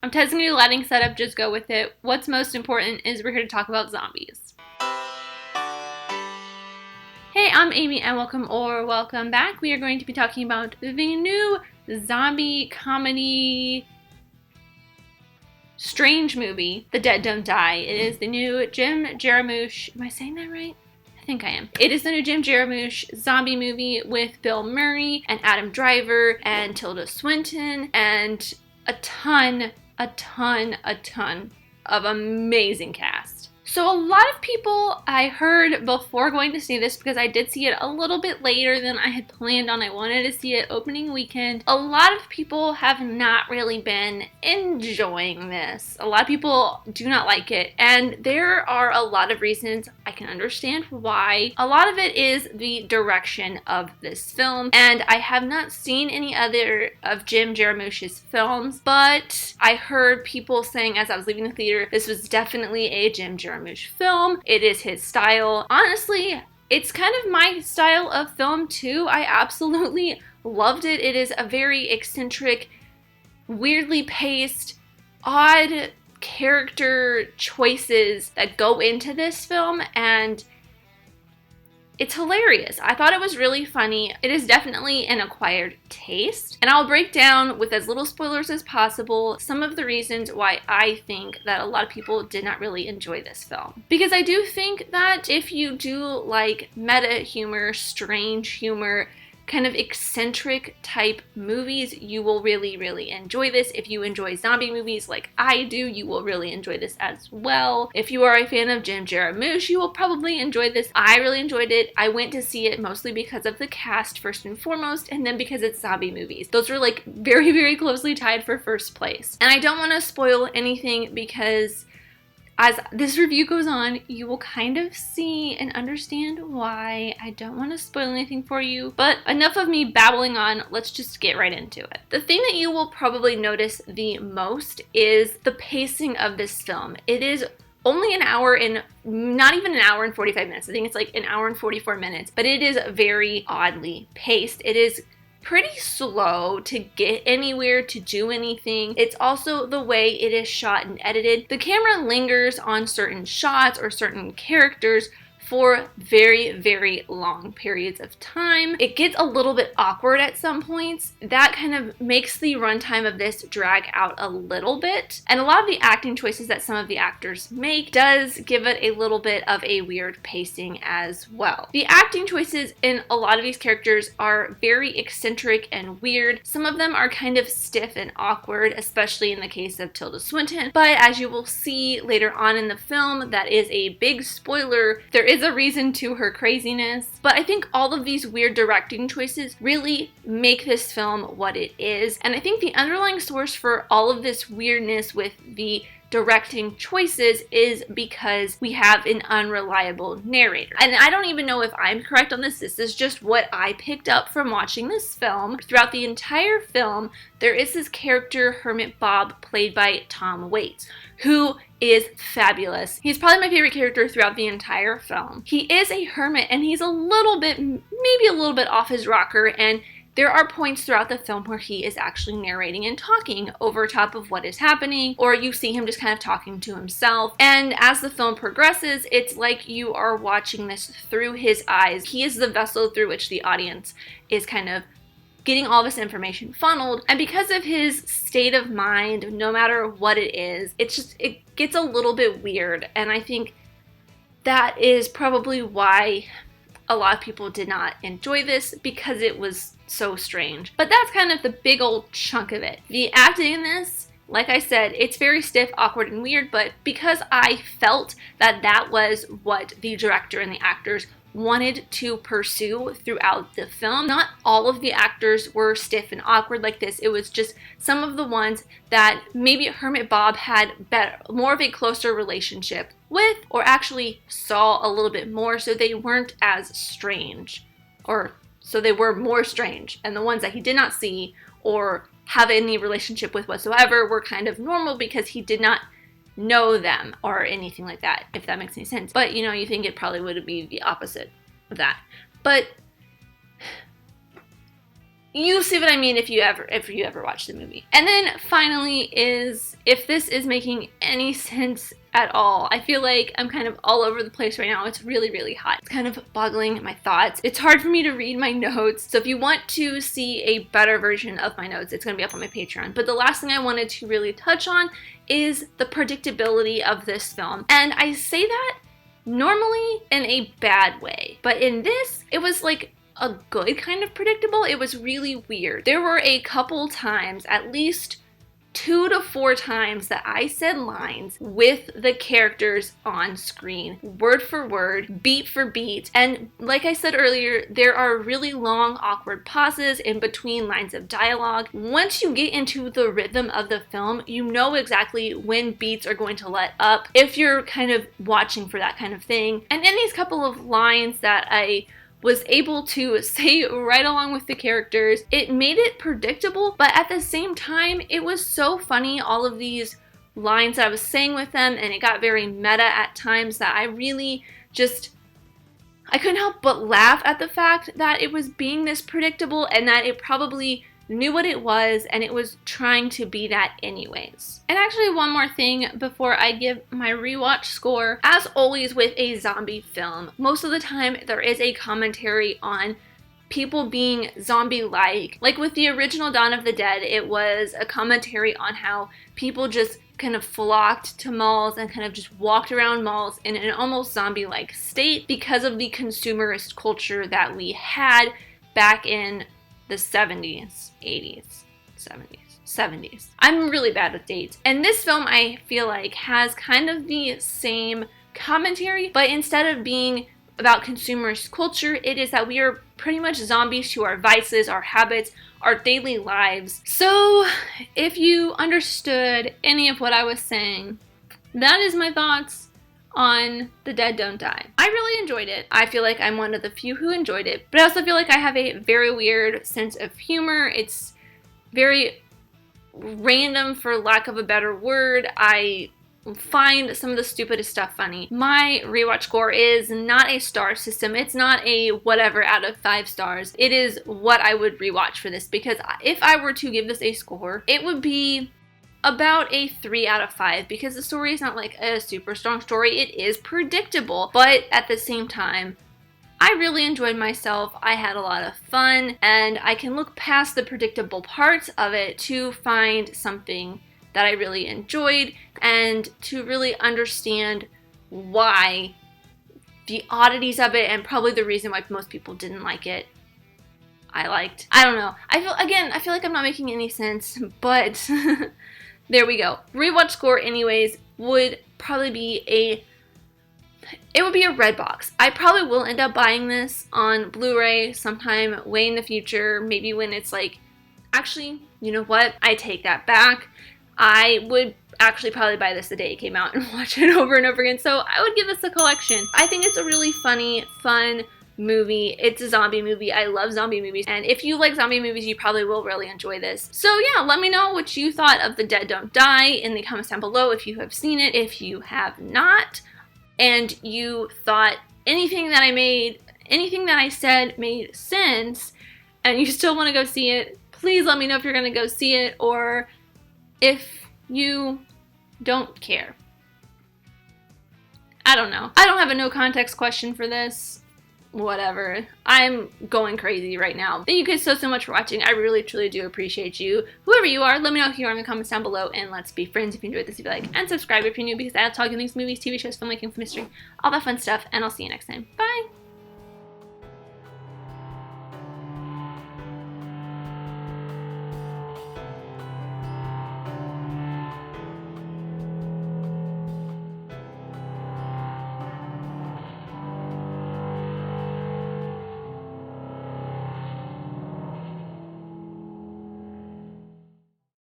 I'm testing a new lighting setup, just go with it. What's most important is we're here to talk about zombies. Hey, I'm Amy and welcome back. We are going to be talking about the new zombie comedy strange movie, The Dead Don't Die. It is the new Jim Jarmusch. Am I saying that right? I think I am. It is the new Jim Jarmusch zombie movie with Bill Murray and Adam Driver and Tilda Swinton and a ton of amazing cast. So a lot of people I heard before going to see this, because I did see it a little bit later than I had planned on. I wanted to see it opening weekend. A lot of people have not really been enjoying this. A lot of people do not like it, and there are a lot of reasons. I can understand why. A lot of it is the direction of this film, and I have not seen any other of Jim Jarmusch's films, but I heard people saying as I was leaving the theater, this was definitely a Jim Jarmusch film. It is his style. Honestly, it's kind of my style of film too. I absolutely loved it. It is a very eccentric, weirdly paced, odd character choices that go into this film, and it's hilarious. I thought it was really funny. It is definitely an acquired taste, and I'll break down with as little spoilers as possible some of the reasons why I think that a lot of people did not really enjoy this film. Because I do think that if you do like meta humor, strange humor, kind of eccentric type movies, you will really enjoy this. If you enjoy zombie movies like I do, you will really enjoy this as well. If you are a fan of Jim Jarmusch, you will probably enjoy this. I really enjoyed it. I went to see it mostly because of the cast first and foremost, and then because it's zombie movies. Those are like very closely tied for first place. And I don't want to spoil anything because as this review goes on, you will kind of see and understand why. I don't want to spoil anything for you, but enough of me babbling on, let's just get right into it. The thing that you will probably notice the most is the pacing of this film. It is only an hour and not even an hour and 45 minutes. I think it's like an hour and 44 minutes, but it is very oddly paced. It is pretty slow to get anywhere, to do anything. It's also the way it is shot and edited. The camera lingers on certain shots or certain characters for very long periods of time. It gets a little bit awkward at some points. That kind of makes the runtime of this drag out a little bit. And a lot of the acting choices that some of the actors make does give it a little bit of a weird pacing as well. The acting choices in a lot of these characters are very eccentric and weird. Some of them are kind of stiff and awkward, especially in the case of Tilda Swinton. But as you will see later on in the film, that is a big spoiler. There is a reason to her craziness, but I think all of these weird directing choices really make this film what it is, and I think the underlying source for all of this weirdness with the directing choices is because we have an unreliable narrator. And I don't even know if I'm correct on this. This is just what I picked up from watching this film. Throughout the entire film, there is this character, Hermit Bob, played by Tom Waits, who is fabulous. He's probably my favorite character throughout the entire film. He is a hermit, and he's a little bit, maybe a little bit off his rocker, and there are points throughout the film where he is actually narrating and talking over top of what is happening, or you see him just kind of talking to himself. And as the film progresses, it's like you are watching this through his eyes. He is the vessel through which the audience is kind of getting all this information funneled. And because of his state of mind, no matter what it is, it gets a little bit weird. And I think that is probably why a lot of people did not enjoy this, because it was so strange. But that's kind of the big old chunk of it. The acting in this, like I said, it's very stiff, awkward, and weird, but because I felt that that was what the director and the actors wanted to pursue throughout the film. Not all of the actors were stiff and awkward like this. It was just some of the ones that maybe Hermit Bob had more of a closer relationship with, or actually saw a little bit more, so they weren't as strange, or so they were more strange. And the ones that he did not see or have any relationship with whatsoever were kind of normal because he did not know them or anything like that, if that makes any sense. But you know, you think it probably would be the opposite of that. But You see what I mean if you ever watch the movie. And then finally is, if this is making any sense at all. I feel like I'm kind of all over the place right now. It's really, really hot. It's kind of boggling my thoughts. It's hard for me to read my notes. So if you want to see a better version of my notes, it's going to be up on my Patreon. But the last thing I wanted to really touch on is the predictability of this film. And I say that normally in a bad way. But in this, it was like a good kind of predictable. It was really weird. There were a couple times, at least 2 to 4 times, that I said lines with the characters on screen, word for word, beat for beat. And like I said earlier, there are really long, awkward pauses in between lines of dialogue. Once you get into the rhythm of the film, you know exactly when beats are going to let up, if you're kind of watching for that kind of thing. And in these couple of lines that I was able to say right along with the characters, it made it predictable, but at the same time, it was so funny, all of these lines that I was saying with them, and it got very meta at times that I really just, I couldn't help but laugh at the fact that it was being this predictable and that it probably knew what it was and it was trying to be that anyways. And actually one more thing before I give my rewatch score. As always with a zombie film, most of the time there is a commentary on people being zombie-like. Like with the original Dawn of the Dead, it was a commentary on how people just kind of flocked to malls and kind of just walked around malls in an almost zombie-like state because of the consumerist culture that we had back in the 70s, 80s, 70s. I'm really bad with dates. And this film, I feel like, has kind of the same commentary, but instead of being about consumerist culture, it is that we are pretty much zombies to our vices, our habits, our daily lives. So if you understood any of what I was saying, that is my thoughts on The Dead Don't Die. I really enjoyed it. I feel like I'm one of the few who enjoyed it, but I also feel like I have a very weird sense of humor. It's very random, for lack of a better word. I find some of the stupidest stuff funny. My rewatch score is not a star system. It's not a whatever out of 5 stars. It is what I would rewatch for this, because if I were to give this a score, it would be about a 3 out of 5, because the story is not like a super strong story. It is predictable, but at the same time, I really enjoyed myself. I had a lot of fun, and I can look past the predictable parts of it to find something that I really enjoyed and to really understand why the oddities of it, and probably the reason why most people didn't like it, I liked. I don't know. I feel like I'm not making any sense, but there we go. Rewatch score anyways would probably be a Redbox. I probably will end up buying this on Blu-ray sometime way in the future, maybe when it's like, actually, you know what? I take that back. I would actually probably buy this the day it came out and watch it over and over again. So I would give this a collection. I think it's a really funny, fun movie. It's a zombie movie. I love zombie movies. And if you like zombie movies, you probably will really enjoy this. So yeah, let me know what you thought of The Dead Don't Die in the comments down below if you have seen it. If you have not, and you thought anything that I said made sense, and you still want to go see it, please let me know if you're going to go see it, or if you don't care. I don't know. I don't have a no context question for this. Whatever. I'm going crazy right now. Thank you guys so much for watching. I really truly do appreciate you. Whoever you are, let me know who you are in the comments down below, and let's be friends. If you enjoyed this, if you like, and subscribe if you're new, because I love talking things, movies, TV shows, filmmaking, mystery, all that fun stuff, and I'll see you next time. Bye!